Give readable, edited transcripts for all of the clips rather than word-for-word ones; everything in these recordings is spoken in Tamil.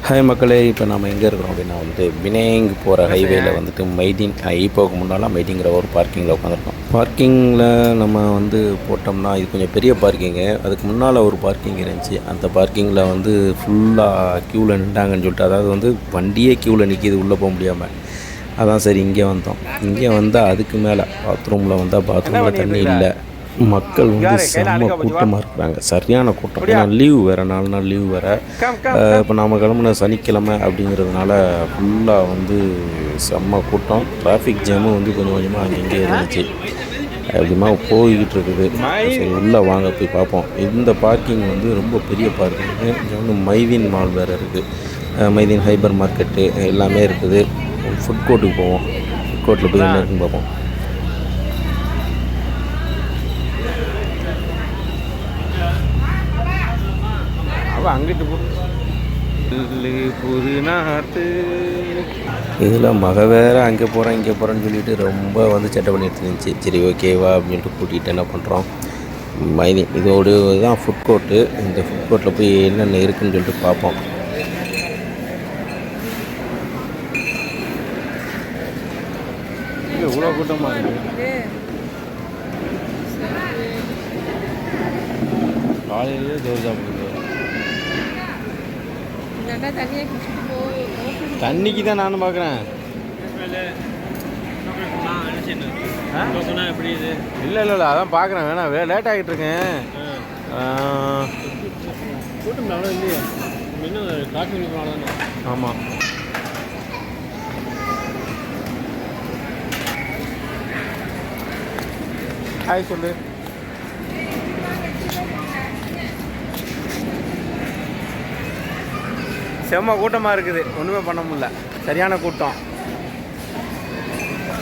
ஹாய் மக்களே, இப்போ நம்ம எங்கே இருக்கிறோம் அப்படின்னா பினேங் போகிற ஹைவேயில் மைதீன் ஈப்போவுக்கு முன்னால் மைதீங்கிற ஒரு பார்க்கிங்கில் உட்காந்துருக்கோம். பார்க்கிங்கில் நம்ம போட்டோம்னா இது கொஞ்சம் பெரிய பார்க்கிங்கு. அதுக்கு முன்னால் ஒரு பார்க்கிங் இருந்துச்சு. அந்த பார்க்கிங்கில் ஃபுல்லாக க்யூவில் நின்றாங்கன்னு சொல்லிட்டு, அதாவது வண்டியே க்யூவில் நிற்கிது உள்ளே போக முடியாமல். அதான் சரி இங்கே வந்தோம். இங்கே வந்தால் அதுக்கு மேலே பாத்ரூமில் தண்ணி இல்லை. மக்கள் செம்ம கூட்டமாக இருக்கிறாங்க, சரியான கூட்டம். ஏன்னா லீவு வேறு, 4 நாள் லீவு வேறு. இப்போ நாம் கிளம்புன சனிக்கிழமை அப்படிங்கிறதுனால ஃபுல்லாக செம்ம கூட்டம். டிராஃபிக் ஜாமும் கொஞ்சம் கொஞ்சமாக அங்கங்கே இருந்துச்சு. அப்படிமா போய்கிட்டு இருக்குது. சரி உள்ளே வாங்க போய் பார்ப்போம். இந்த பார்க்கிங் ரொம்ப பெரிய பார்க்கிங்கு. இங்கே மைதீன் மால் வேறு இருக்குது. மைதீன் ஹைப்பர் மார்க்கெட்டு எல்லாமே இருக்குது. ஃபுட் கோர்ட்டுக்கு போவோம். ஃபுட் கோர்ட்டில் போய் என்ன இருக்குன்னு பார்ப்போம். அங்கிட்டு புது நாட்டு இதில் மக வேறு அங்கே போகிறேன் இங்கே போகிறேன்னு சொல்லிட்டு ரொம்ப சட்டை பண்ணிட்டு இருந்துச்சு. சரி ஓகேவா அப்படின்ட்டு கூட்டிகிட்டு என்ன பண்ணுறோம், மைதீன் இதோடு தான் ஃபுட் கோர்ட்டு. இந்த ஃபுட் கோர்ட்டில் போய் என்னென்ன இருக்குதுன்னு சொல்லிட்டு பார்ப்போம். இவ்வளோ கூட்டமாக இருக்குது. காலையிலேயே தோசை சாப்பிடுது. தண்ணிக்கு தான் நானும் பார்க்குறேன். இல்லை இல்லை இல்லை அதான் பார்க்குறேன். வேணாம் லேட் ஆகிட்டு இருக்கேன். ஆமாம் ஹாய் சொல்லு. செம்ம கூட்டமாக இருக்குது, ஒன்றுமே பண்ண முடியல. சரியான கூட்டம்,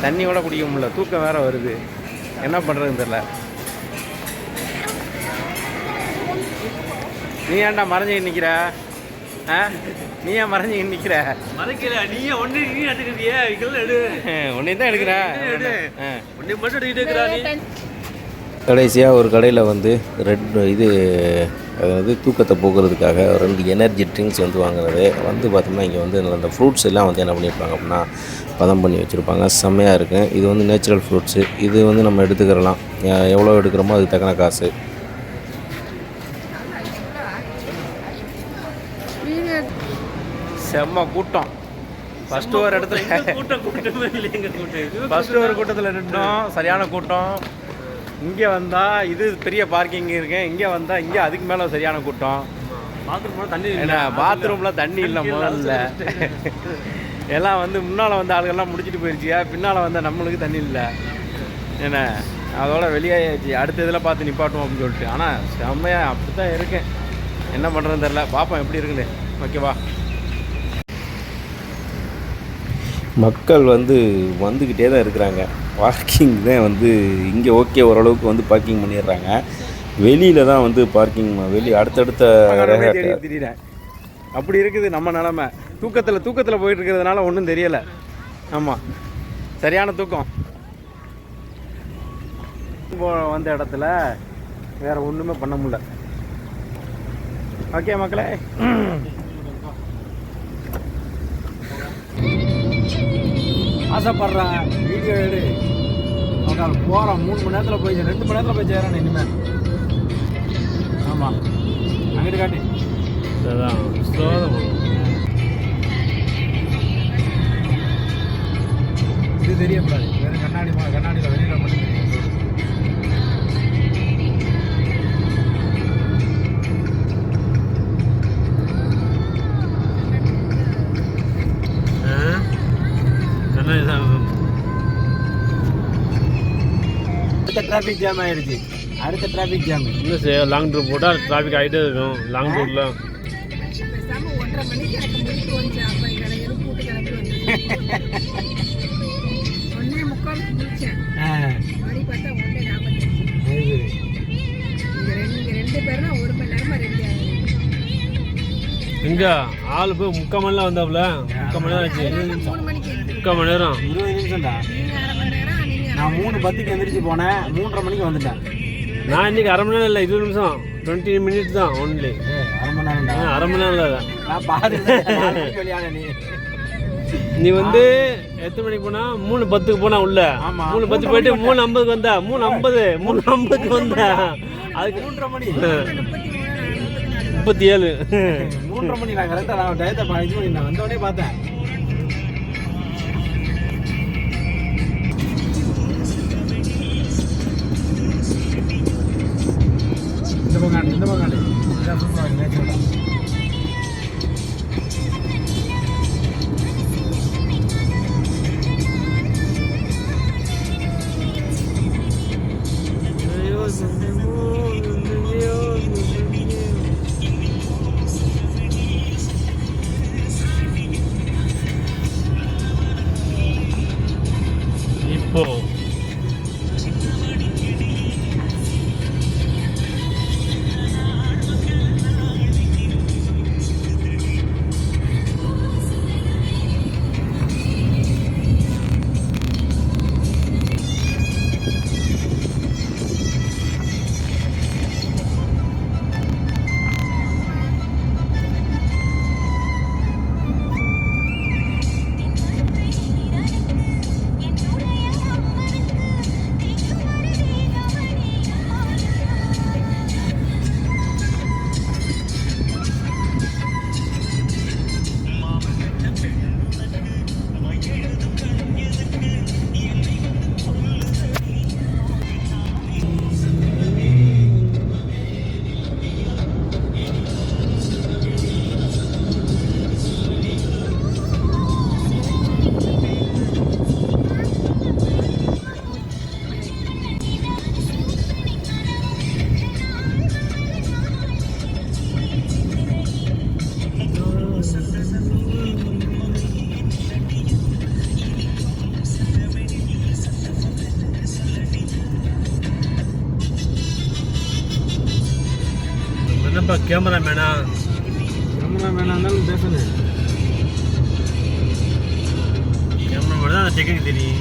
தண்ணி கூட குடிக்க முடியல. தூக்கம் வேறு வருது, என்ன பண்ணுறதுன்னு தெரில. நீ ஏன்டா மறைஞ்சிக்கிட்டு நிற்கிற? நீ ஏன் மறைஞ்சிக்கிட்டு நிற்கிற? மறைக்கிற நீ ஒன்று நீ எடுத்துக்கிறியே, ஒன்றே தான் எடுக்கிற. ஒன்றே மட்டும் எடுத்துக்கிட்டு இருக்கிறா நீ. கடைசியாக ஒரு கடையில் அதாவது தூக்கத்தை போக்குறதுக்காக 2 எனர்ஜி ட்ரிங்க்ஸ் வாங்குறது. பார்த்தோம்னா இங்கே அந்த ஃப்ரூட்ஸ் எல்லாம் என்ன பண்ணியிருப்பாங்க அப்படின்னா பதம் பண்ணி வச்சுருப்பாங்க. செம்மையாக இருக்குது. இது நேச்சுரல் ஃப்ரூட்ஸு. இது நம்ம எடுத்துக்கிறலாம். எவ்வளோ எடுக்கிறோமோ அதுக்கு தக்கன காசு. செம்ம கூட்டம். ஃபஸ்ட்டு ஒரு இடத்துல நின்றோம், சரியான கூட்டம். இங்கே வந்தால் இது பெரிய பார்க்கிங் இருக்கேன். இங்கே வந்தால் இங்கே அதுக்கு மேலே சரியான கூட்டம். பாத்ரூமில் தண்ணி இல்லை. முதல்ல எல்லாம் முன்னால் ஆளுகள்லாம் முடிச்சுட்டு போயிடுச்சு. பின்னால் வந்தால் நம்மளுக்கு தண்ணி இல்லை. என்ன அதோட வெளியாகிடுச்சு. அடுத்த இதில் பார்த்து நிப்பாட்டுவோம் அப்படின்னு சொல்லிட்டு. ஆனால் செம்மையாக அப்படி தான் இருக்கேன். என்ன பண்ணுறதுன்னு தெரில. பார்ப்போம் எப்படி இருக்குன்னு. ஓகேவா. மக்கள் வந்துக்கிட்டே தான் இருக்கிறாங்க. பார்க்கிங் தான் இங்கே ஓகே, ஓரளவுக்கு பார்க்கிங் பண்ணிடுறாங்க. வெளியில் தான் பார்க்கிங் அடுத்தடுத்த திடீர்னு அப்படி இருக்குது நம்ம நிலமை. தூக்கத்தில் போயிட்டு இருக்கிறதுனால ஒன்றும் தெரியலை. ஆமாம் சரியான தூக்கம். வந்த இடத்துல வேறு ஒன்றுமே பண்ண முடியல. ஓகே மக்களே, ஆசைப்படுறேன் வீடியோ எடு. அவனால் போகிறோம் 3 மணி நேரத்தில் போய் 2 மணி நேரத்தில் போய் சேரணும் இனிமேல். ஆமாம் அங்கிட்டு காட்டி இது தெரியக்கூடாது. வேறு கண்ணாடியில் வெளியில் மட்டும் தெரியும். அடுத்த டிராஃபிக் ஜாம் ஆயிடுச்சு. அடுத்த டிராஃபிக் ஜாம் இன்னும் லாங் ரூட் போட்டால் டிராஃபிக் ஆகிட்டே இருக்கும். லாங் ரூட்டில் 1:30 மணிக்கு எனக்கு முடித்து வந்துச்சு. அப்போ எங்களை கூட்டு கிளம்பி வந்து 1:45 முடிச்சேன். மணி பார்த்தா 1:45. இங்கே 2 பேர்னா 1 மணி நேரமாக ரெடி ஆகுது. இங்கே ஆள் போய் 3/4 மணிலாம் வந்தாப்புல. 3/4 மணி நேரம் ஆச்சு. 3 மணிக்கு 3/4 மணி நேரம் 20 நிமிஷம்டா. நீங்கள் 1/2 மணி நேரம். நான் 3:10க்கு எந்திரிச்சு போனேன். 3:30 மணிக்கு வந்துட்டேன். நான் இன்றைக்கி 1/2 மணி நேரம் இல்லை, 20 நிமிஷம் 20 மினிட்ஸ் தான் ஒன்லி. அரை மணி நேரம் அரை மணி நேரம் இல்லை. நான் பாத்து நீ நீ வந்து எத்தனை மணிக்கு போனா 3:10க்கு போனா உள்ள ஆமா. 3:10 போயிட்டு 3:50க்கு வந்தா 3:50க்கு வந்தா அதுக்கு 3:30 மணி 37 3:30 மணி நான் கரெக்டா நான் டயத்தை இது நான் வந்த உடனே பார்த்தேன். இந்த பங்காளி இதான் சூப்பரா இருக்கு நேச்சுரலா. இப்போ என்னப்பா கேமராமேனா இருந்தாலும் பேசுனேன். கேமராமேன் தான் அந்த டெக்னிக் தெரியும்.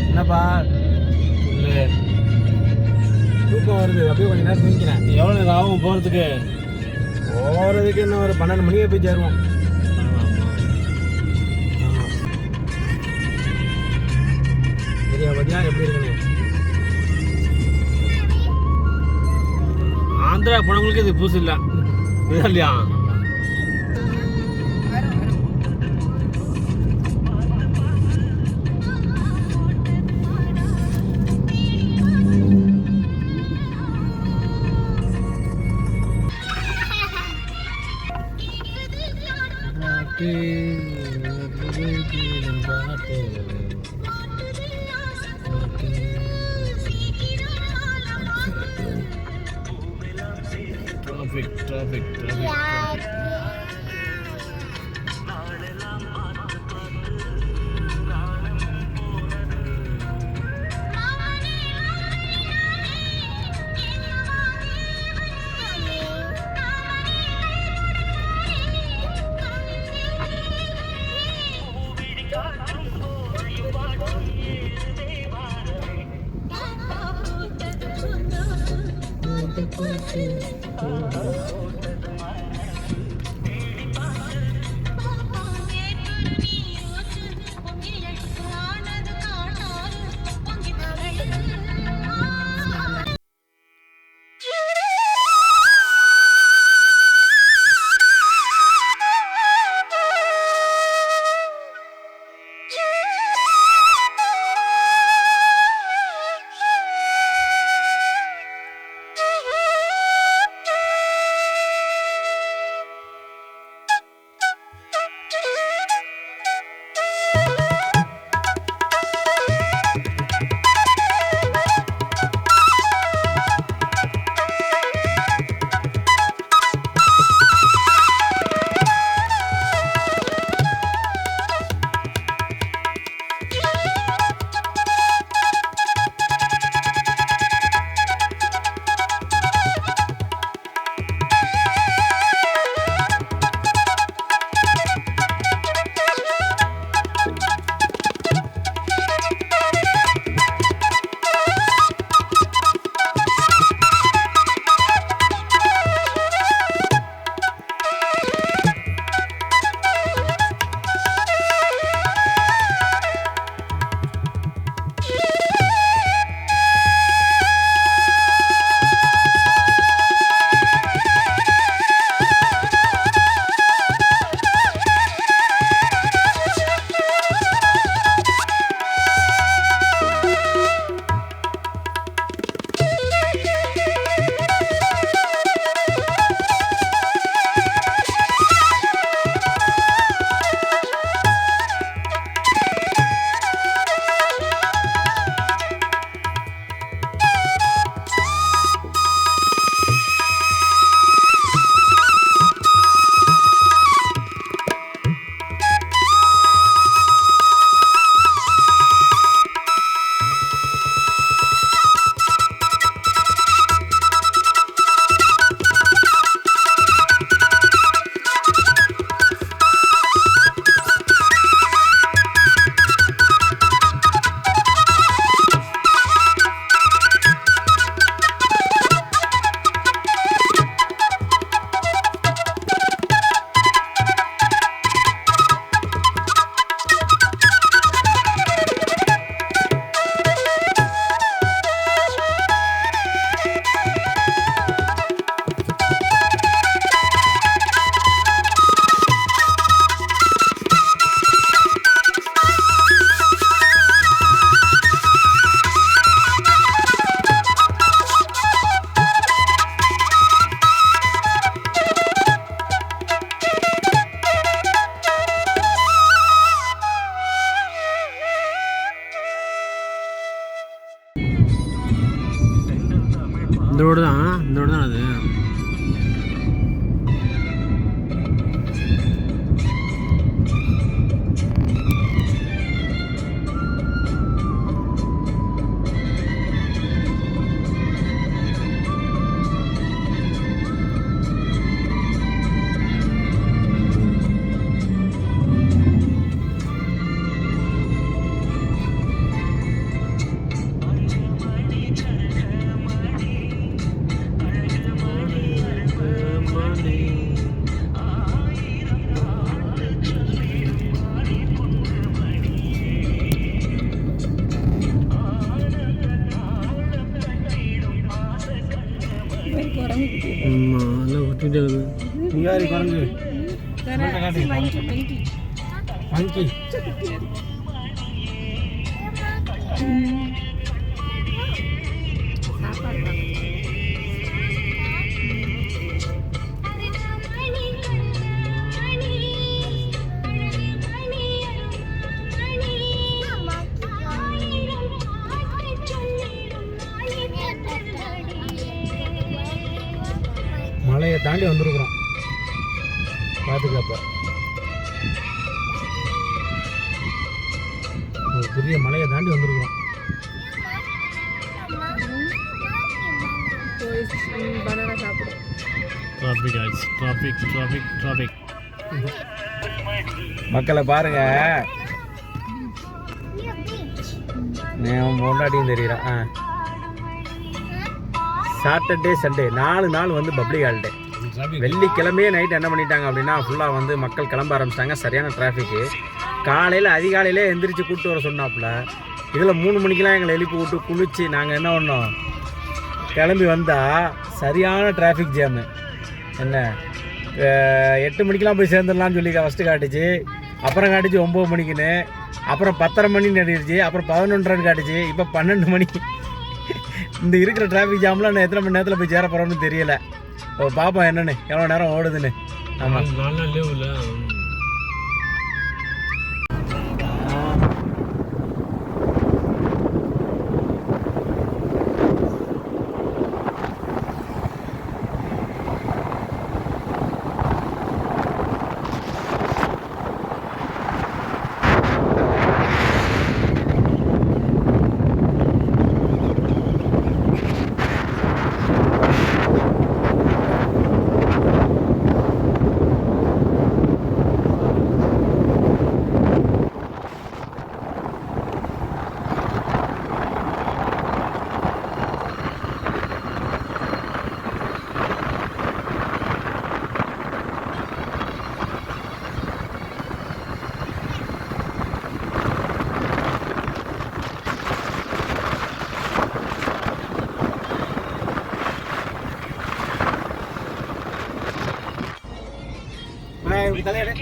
என்னப்பா தூக்கம் வருது, அப்படியே கொஞ்ச நேரம் தூங்கிக்கிறேன். எவ்வளோ நேரம் ஆகும் போகிறதுக்கு? போகிறதுக்கு இன்னும் ஒரு 12 மணிக்கு போய் சேருவோம். சரியா பாத்தியா எப்படி இருக்குன்னு? ஆந்திரா போனவங்களுக்கு இது புதுசு இல்லை இல்லையா? வரும் Traffic. இந்த ரோடு தான் அது. விட்டுட்டே இருக்குது. இங்காரி குறைஞ்சு வங்கி தாண்டி வந்துருக்குறோம். பார்த்துக்கப்ப ஒரு பெரிய மலையை தாண்டி வந்துருக்குறோம். போய் பனானா சாப்பிடும். டிராஃபிக் ஆயிடுச்சு. டிராஃபிக். மக்களை பாருங்க, முன்னாடியும் தெரியுறான். சாட்டர்டே சண்டே 4 நாள் வந்து பப்ளிக் ஹாலிடே. வெள்ளிக்கிழமையே நைட் என்ன பண்ணிட்டாங்க அப்படின்னா ஃபுல்லாக வந்து மக்கள் கிளம்ப ஆரம்பிச்சிட்டாங்க. சரியான டிராஃபிக்கு. காலையில் அதிகாலையிலே எந்திரிச்சு கூப்பிட்டு வர சொன்னாப்புல. இதில் 3 மணிக்கெலாம் எங்களை எழுப்பி விட்டு குளிச்சு நாங்கள் என்ன பண்ணோம், கிளம்பி வந்தால் சரியான டிராஃபிக் ஜாமு. என்ன 8 மணிக்கெலாம் போய் சேர்ந்துடலான்னு சொல்லி ஃபஸ்ட்டு காட்டுச்சு. அப்புறம் காட்டுச்சு 9 மணிக்குன்னு. அப்புறம் 10:30 மணின்னு நடிடுச்சு. அப்புறம் 11:30 காட்டுச்சு. இப்போ 12 மணி. இந்த இருக்கிற டிராஃபிக் ஜாமில் நான் எத்தனை மணி நேரத்தில் போய் சேர போகிறோம்னு தெரியலை. பார்ப்போம் என்னன்னு, எவ்வளோ நேரம் ஓடுதுன்னு. ஆமாம், 4 நாள் லீவ் இல்லை. தலையாடு.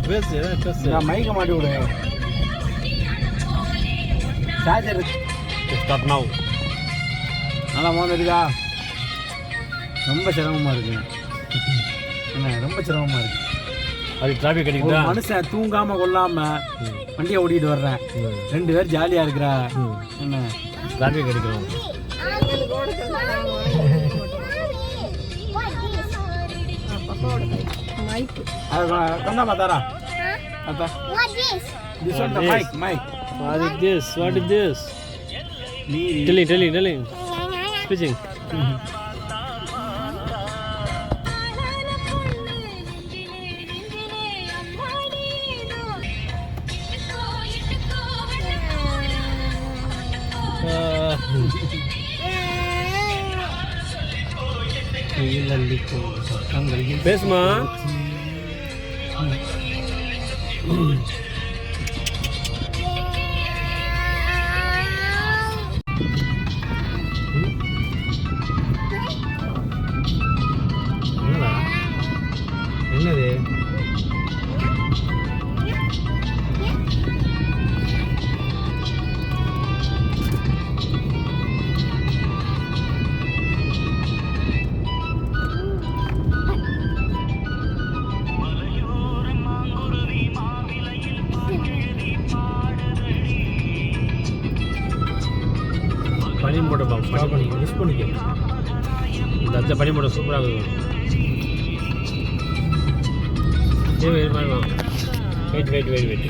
பேசு. நான் மைக்க மாட்டி விடு. Charger start now. நல்லா மோத இருக்கா? ரொம்ப சிரமமாக இருக்கு. என்ன ரொம்ப சிரமமாக இருக்கு. அது டிராஃபிக் கிடைக்குதா? மனுஷன் தூங்காமல் கொள்ளாமல் வண்டியை ஓட்டிகிட்டு வர்றேன். 2 பேர் ஜாலியாக இருக்கிறா. என்ன டிராஃபிக் கிடைக்கும். கொண்டாமா தாரா. Mic. What is this? Telling. Speaking. பேசுமா? என்னது? பனிமூட்டை ஸ்டாப் பண்ணி மிஸ் பண்ணிக்க. இந்த அத்தை பனிமூட்டை சூப்பராக இருக்கும். வெயிட்.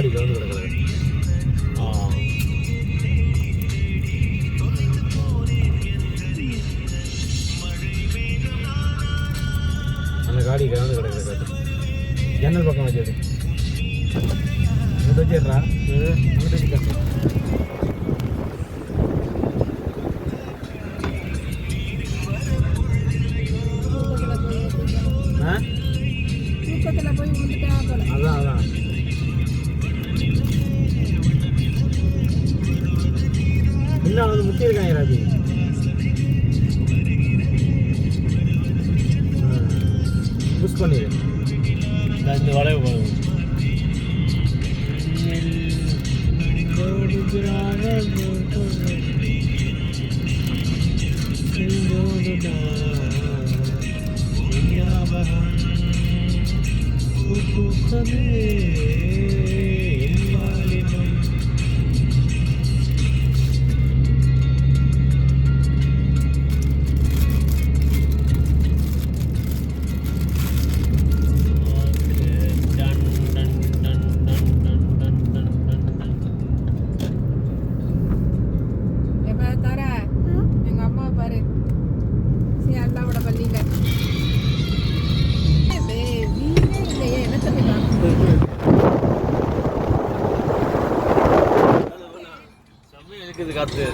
காடி கலந்து கிடக்குது. அந்த காடி கலந்து கிடக்குது. ஜன்னல் பக்கம் வச்சது அங்கிட்ட வச்சிடுறா. அங்கிட்ட வச்சு கட்டு. தூக்கத்தில் போய் விழுந்துட்டா போல. அதான் இன்னும் வந்து முத்தி இருக்காங்க ராஜி. புஷ் பண்ணிடு. இந்த வளைவு போகுது. இருக்குது காத்து.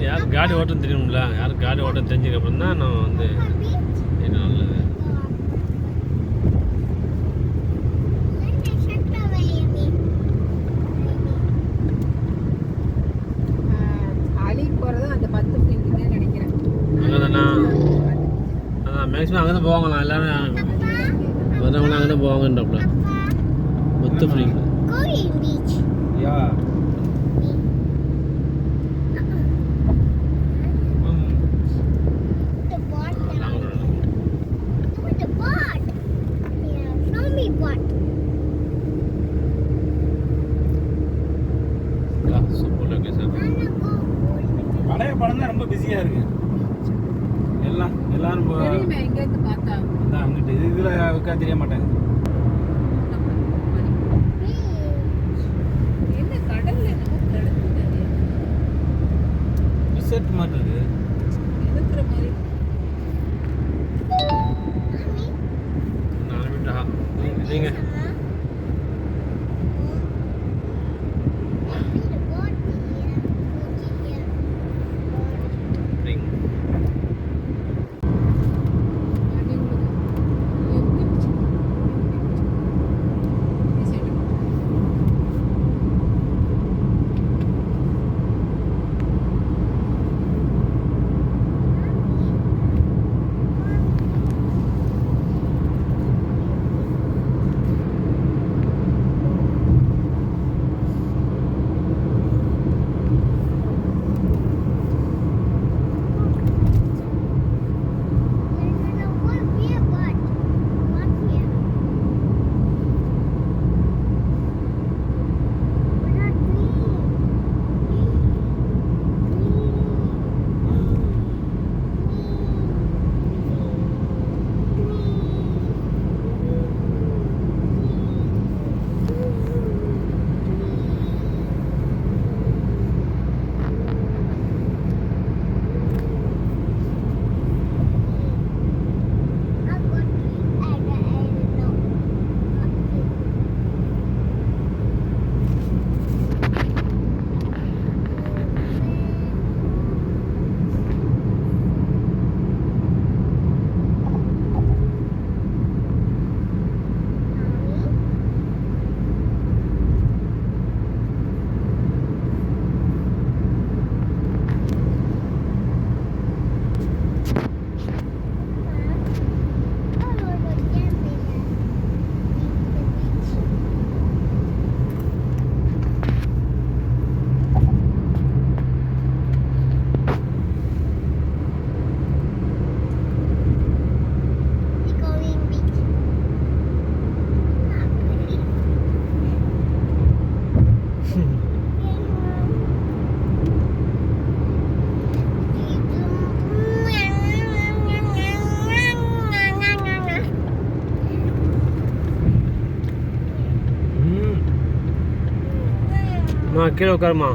யாரும் காடி ஓட்டம் தெரியணும்ல. யாரும் காடி ஓட்டம் தெரிஞ்சதுக்கு அப்புறம் தான் நம்ம வந்து என்ன நல்லது. அதான் மேக்ஸிமம் அங்கே தான் போவாங்களாம் எல்லாரும். வரவங்களாம் அங்கே தான் போவாங்கன்றப்பல மொத்த ஃப்ரீங்க. யா பழைய படம் தான் ரொம்ப பிஸியாக இருக்கு. எல்லாரும் அங்கிட்டு இதில் வைக்க தெரிய மாட்டாங்க. ரிசர்ட் மாதிரி இருக்கு. நீங்கள் அம்மா கீழே உட்காருமா.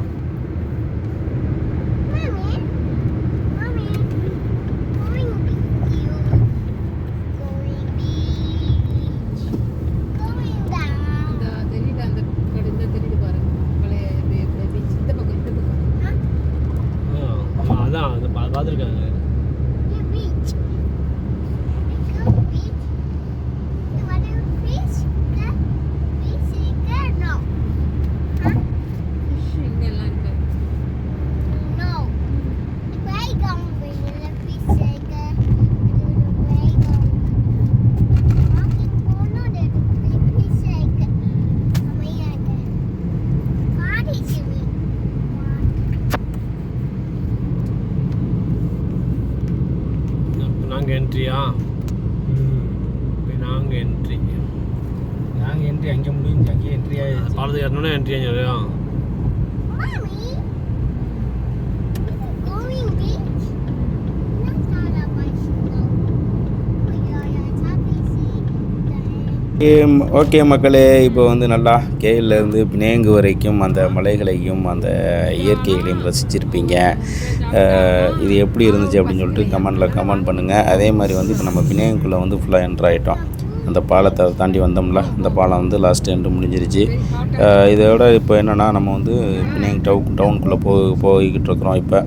இந்த தெரியுது அந்த கடை இந்த தெரியுது பாருங்க பழைய beach. இந்த பக்கம் இந்த பக்கம் அதான் அது பார்த்துருக்காங்க. ஃபிஷ் இங்கெல்லாம் இருக்கு. நாங்கள் என்ட்ரியா? நாங்கள் என்ட்ரி. நாங்கள் என்ட்ரி அங்கே முடிஞ்சு அங்கேயே என்ட்ரி ஆகிடுச்சு. பாலத்துக்கு ஏறணுன்னா என்ட்ரி ஆகிடும். ஓகே மக்களே, இப்போ வந்து நல்லா கேஎல்லேருந்து பினேங்கு வரைக்கும் அந்த மலைகளையும் அந்த இயற்கைகளையும் ரசிச்சிருப்பீங்க. இது எப்படி இருந்துச்சு அப்படின்னு சொல்லிட்டு கமெண்ட் பண்ணுங்கள். அதே மாதிரி வந்து இப்போ நம்ம பினேங்குள்ளே வந்து ஃபுல்லாக என்ட்ரு ஆகிட்டோம். அந்த பாலத்தை தாண்டி வந்தோம்ல, அந்த பாலம் வந்து லாஸ்ட் எண்டு முடிஞ்சிருச்சு. இதோட இப்போ என்னென்னா நம்ம வந்து பினேங் டவுனுக்குள்ளே போய்கிட்டு இருக்கிறோம். இப்போ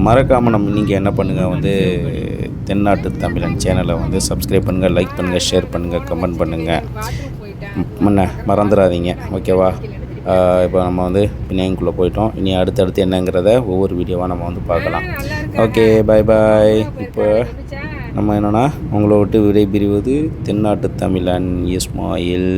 மறக்காமல் நீங்கள் என்ன பண்ணுங்கள், வந்து தென்னாட்டு தமிழன் சேனலை வந்து சப்ஸ்கிரைப் பண்ணுங்கள், லைக் பண்ணுங்கள், ஷேர் பண்ணுங்கள், கமெண்ட் பண்ணுங்கள். மறந்துடாதீங்க, ஓகேவா? இப்போ நம்ம வந்து பினேங்குள்ளே போயிட்டோம். இனி அடுத்தடுத்து என்னங்கிறத ஒவ்வொரு வீடியோவாக நம்ம வந்து பார்க்கலாம். ஓகே, பாய். இப்போ நம்ம என்னென்னா உங்களை விட்டு விடைபெறுவது தென்னாட்டு தமிழன் இஸ்மாயில்.